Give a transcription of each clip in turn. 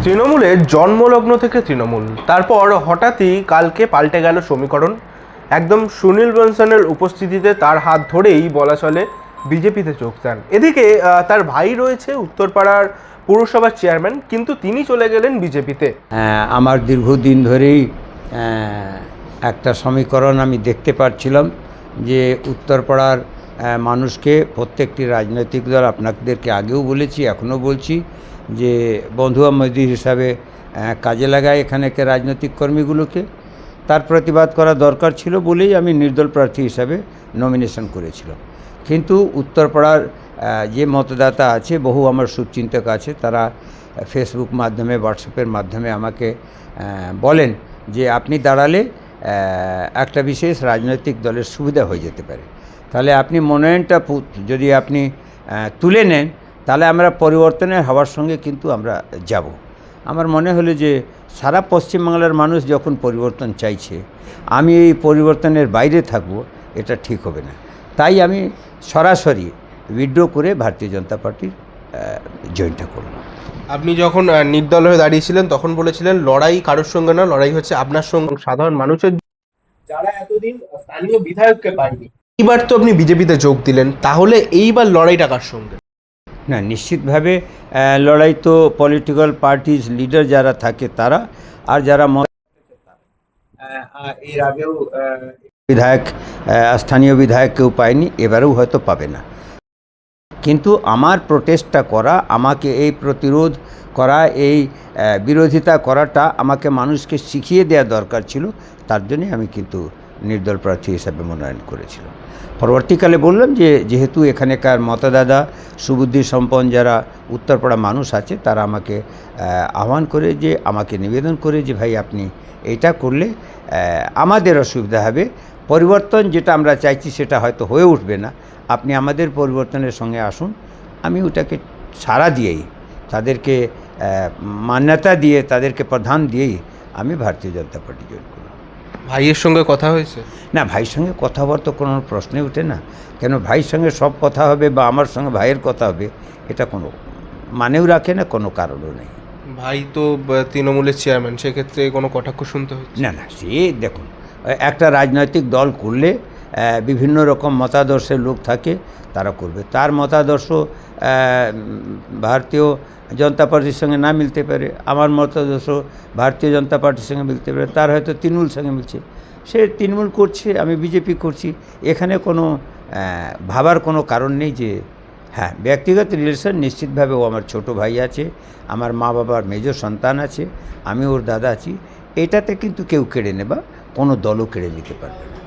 তৃণমূলের জন্মলগ্ন থেকে তৃণমূল, তারপর হঠাৎই কালকে পাল্টে গেল সমীকরণ। একদম সুনীল বনসনের উপস্থিতিতে তার হাত ধরেই বলা চলে বিজেপিতে যোগ দেন। এদিকে তার ভাই রয়েছে উত্তরপাড়ার পুরসভার চেয়ারম্যান, কিন্তু তিনি চলে গেলেন বিজেপিতে। আমার দীর্ঘদিন ধরেই একটা সমীকরণ আমি দেখতে পাচ্ছিলাম যে উত্তরপাড়ার মানুষকে প্রত্যেকটি রাজনৈতিক দল, আপনাদেরকে আগেও বলেছি এখনও বলছি, যে বন্ধুয়া মৈত্রী হিসাবে কাজে লাগায় এখানকার রাজনৈতিক কর্মীগুলোকে। তার প্রতিবাদ করা দরকার ছিল বলেই আমি নির্দল প্রার্থী হিসাবে নমিনেশন করেছিলাম। কিন্তু উত্তরপাড়ার যে মতদাতা আছে, বহু আমার শুভচিন্তক আছে, তারা ফেসবুক মাধ্যমে, হোয়াটসঅ্যাপের মাধ্যমে আমাকে বলেন যে আপনি দাঁড়ালে একটা বিশেষ রাজনৈতিক দলের সুবিধা হয়ে যেতে পারে, তাহলে আপনি মনোনয়নটা যদি আপনি তুলে নেন তাহলে আমরা পরিবর্তনের হওয়ার সঙ্গে কিন্তু আমরা যাব। আমার মনে হলো যে সারা পশ্চিমবাংলার মানুষ যখন পরিবর্তন চাইছে, আমি এই পরিবর্তনের বাইরে থাকব, এটা ঠিক হবে না। তাই আমি সরাসরি উইথড্র করে ভারতীয় জনতা পার্টির জয়েনটা করলাম। আপনি যখন নির্দল হয়ে দাঁড়িয়েছিলেন তখন বলেছিলেন লড়াই কারোর সঙ্গে না, লড়াই হচ্ছে আপনার সঙ্গে, সাধারণ মানুষের, যারা এতদিন স্থানীয় বিধায়ককে পায়নি। এইবার তো আপনি বিজেপিতে যোগ দিলেন, তাহলে এইবার লড়াইটা কার সঙ্গে? না, নিশ্চিতভাবে লড়াই তো পলিটিক্যাল পার্টিজ লিডার যারা থাকে তারা, আর যারা এর আগেও বিধায়ক, স্থানীয় বিধায়ক কেউ পায়নি, এবারেও হয়তো পাবে না। কিন্তু আমার প্রোটেস্টটা করা, আমাকে এই প্রতিরোধ করা, এই বিরোধিতা করাটা আমাকে মানুষকে শিখিয়ে দেওয়া দরকার ছিল। তার জন্যে আমি কিন্তু নির্দল প্রার্থী হিসাবে মনোনয়ন করেছিলাম। পরবর্তীকালে বললাম যে যেহেতু এখানকার মতদাতা, সুবুদ্ধি সম্পন্ন যারা উত্তরপাড়া মানুষ আছে, তারা আমাকে আহ্বান করে, যে আমাকে নিবেদন করে যে ভাই আপনি এইটা করলে আমাদের অসুবিধা হবে, পরিবর্তন যেটা আমরা চাইছি সেটা হয়তো হয়ে উঠবে না, আপনি আমাদের পরিবর্তনের সঙ্গে আসুন। আমি ওটাকে সাড়া দিয়েই, তাদেরকে মান্যতা দিয়ে, তাদেরকে প্রধান দিয়েই আমি ভারতীয় জনতা পার্টি জয়েন করলাম। ভাইয়ের সঙ্গে কথা হয়েছে? না, ভাইয়ের সঙ্গে কথা হওয়ার তো কোনো প্রশ্নই ওঠে না। কেন ভাইয়ের সঙ্গে সব কথা হবে বা আমার সঙ্গে ভাইয়ের কথা হবে, এটা কোনো মানেও রাখে না, কোনো কারণও নেই। ভাই তো তৃণমূলের চেয়ারম্যান, সেক্ষেত্রে কোনো কটাক্ষ শুনতে হচ্ছে? না না, সে দেখুন, একটা রাজনৈতিক দল করলে বিভিন্ন রকম মতাদর্শের লোক থাকে, তারা করবে। তার মতাদর্শ ভারতীয় জনতা পার্টির সঙ্গে না মিলতে পারে, আমার মতাদর্শ ভারতীয় জনতা পার্টির সঙ্গে মিলতে পারে, তার হয়তো তৃণমূল সঙ্গে মিলছে, সে তৃণমূল করছে, আমি বিজেপি করছি। এখানে কোনো ভাবার কোনো কারণ নেই। যে হ্যাঁ, ব্যক্তিগত রিলেশন নিশ্চিতভাবে, ও আমার ছোট ভাই আছে, আমার মা বাবার মেজর সন্তান আছে, আমি ওর দাদা আছি, এটাতে কিন্তু কেউ কেড়ে নেবা, কোনো দলও কেড়ে নিতে পারবে না।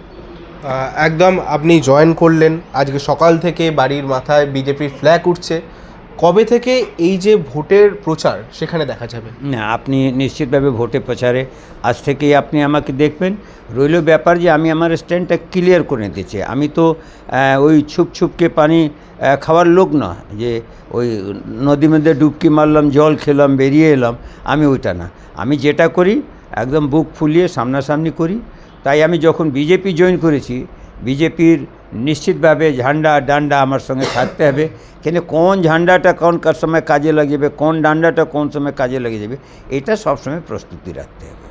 একদম। আপনি জয়েন করলেন, আজকে সকাল থেকে বাড়ির মাথায় বিজেপির ফ্ল্যাগ উঠছে। কবে থেকে এই যে ভোটের প্রচার সেখানে দেখা যাবে? না, আপনি নিশ্চিতভাবে ভোটে প্রচারে আজ থেকেই আপনি আমাকে দেখবেন। রইল ব্যাপার যে আমি আমার স্ট্যান্ডটা ক্লিয়ার করে নিতে চাই। আমি তো ওই ছুপকে পানি খাওয়ার লোক না, যে ওই নদীর মধ্যে ডুবকি মারলাম, জল খেলাম, বেরিয়ে এলাম, আমি ওইটা না। আমি যেটা করি একদম বুক ফুলিয়ে সামনাসামনি করি। তাই আমি যখন বিজেপি জয়েন করেছি, বিজেপির নিশ্চিতভাবে ঝান্ডা ডান্ডা আমার সঙ্গে থাকতে হবে। কিন্তু কোন ঝান্ডাটা কোন সময় কাজে লাগবে, কোন ডান্ডাটা কোন সময় কাজে লেগে যাবে, এটা সবসময় প্রস্তুতি রাখতে হবে।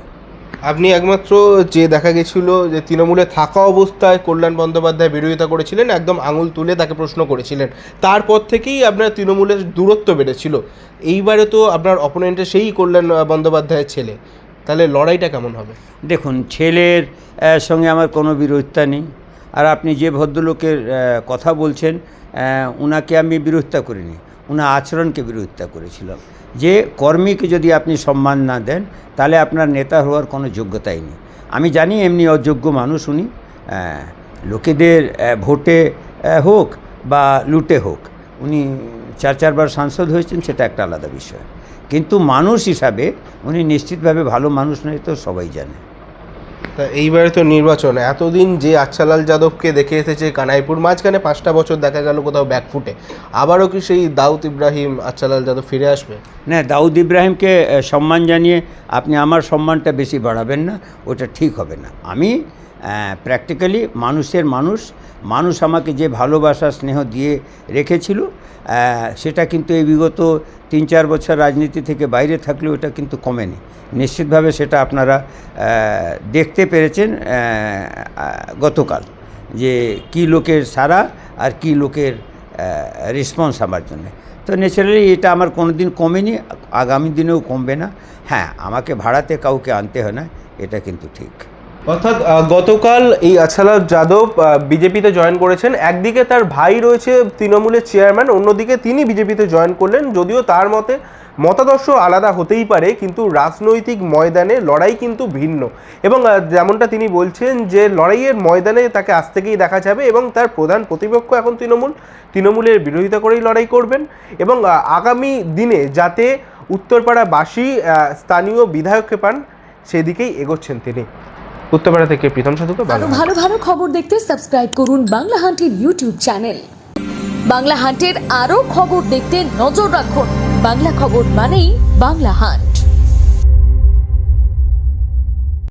আপনি একমাত্র যে দেখা গেছিল যে তৃণমূলে থাকা অবস্থায় কল্যাণ বন্দ্যোপাধ্যায় বিরোধিতা করেছিলেন, একদম আঙুল তুলে তাকে প্রশ্ন করেছিলেন, তারপর থেকেই আপনার তৃণমূলের দূরত্ব বেড়েছিল। এইবারে তো আপনার অপোনেন্টে সেই কল্যাণ বন্দ্যোপাধ্যায়ের ছেলে, তাহলে লড়াইটা কেমন হবে? দেখুন, ছেলের সঙ্গে আমার কোনো বিরোধিতা নেই। আর আপনি যে ভদ্রলোকের কথা বলছেন, ওনাকে আমি বিরোধিতা করিনি, ওনার আচরণকে বিরোধিতা করেছিলাম। যে কর্মীকে যদি আপনি সম্মান না দেন, তাহলে আপনার নেতা হওয়ার কোনো যোগ্যতাই নেই। আমি জানি এমনি অযোগ্য মানুষ উনি, লোকেদের ভোটে হোক বা লুটে হোক, উনি চারবার সাংসদ হয়েছেন, সেটা একটা আলাদা বিষয়। কিন্তু মানুষ হিসাবে উনি নিশ্চিতভাবে ভালো মানুষ নয়, তো সবাই জানে। তা এইবারে তো নির্বাচন, এতদিন যে আচ্ছালাল যাদবকে দেখে এসেছে কানাইপুর, মাঝখানে 5টা বছর দেখা গেল কোথাও ব্যাকফুটে, আবারও কি সেই দাউদ ইব্রাহিম, আচ্ছালাল যাদব ফিরে আসবে? না, দাউদ ইব্রাহিমকে সম্মান জানিয়ে আপনি আমার সম্মানটা বেশি বাড়াবেন না, ওটা ঠিক হবে না। আমি প্র্যাকটিক্যালি মানুষের মানুষ আমাকে যে ভালোবাসা স্নেহ দিয়ে রেখেছিল, সেটা কিন্তু এই বিগত 3-4 বছর রাজনীতি থেকে বাইরে থাকলেও এটা কিন্তু কমেনি। নিশ্চিতভাবে সেটা আপনারা দেখতে পেরেছেন গতকাল, যে কি লোকের সাড়া আর কি লোকের রেসপন্স আমার জন্য। তো ন্যাচারালি এটা আমার কোনো দিন কমেনি, আগামী দিনেও কমবে না। হ্যাঁ, আমাকে ভাড়াতে কাউকে আনতে হয় না, এটা কিন্তু ঠিক। অর্থাৎ গতকাল এই আছালাফ যাদব বিজেপিতে জয়েন করেছেন। একদিকে তার ভাই রয়েছে তৃণমূলের চেয়ারম্যান, অন্যদিকে তিনি বিজেপিতে জয়েন করলেন। যদিও তার মতাদর্শ আলাদা হতেই পারে, কিন্তু রাজনৈতিক ময়দানে লড়াই কিন্তু ভিন্ন। এবং যেমনটা তিনি বলছেন যে লড়াইয়ের ময়দানে তাকে আজ থেকেই দেখা যাবে, এবং তার প্রধান প্রতিপক্ষ এখন তৃণমূলের বিরোধিতা করেই লড়াই করবেন। এবং আগামী দিনে যাতে উত্তরপাড়াবাসী স্থানীয় বিধায়ককে পান, সেদিকেই এগোচ্ছেন তিনি। উত্তরপাড়া থেকে প্রীতম সাধুকে আরো ভালো ভালো খবর দেখতে সাবস্ক্রাইব করুন বাংলা হান্টের ইউটিউব চ্যানেল। বাংলা হান্টের আরো খবর দেখতে নজর রাখুন। বাংলা খবর মানেই বাংলা হান্ট।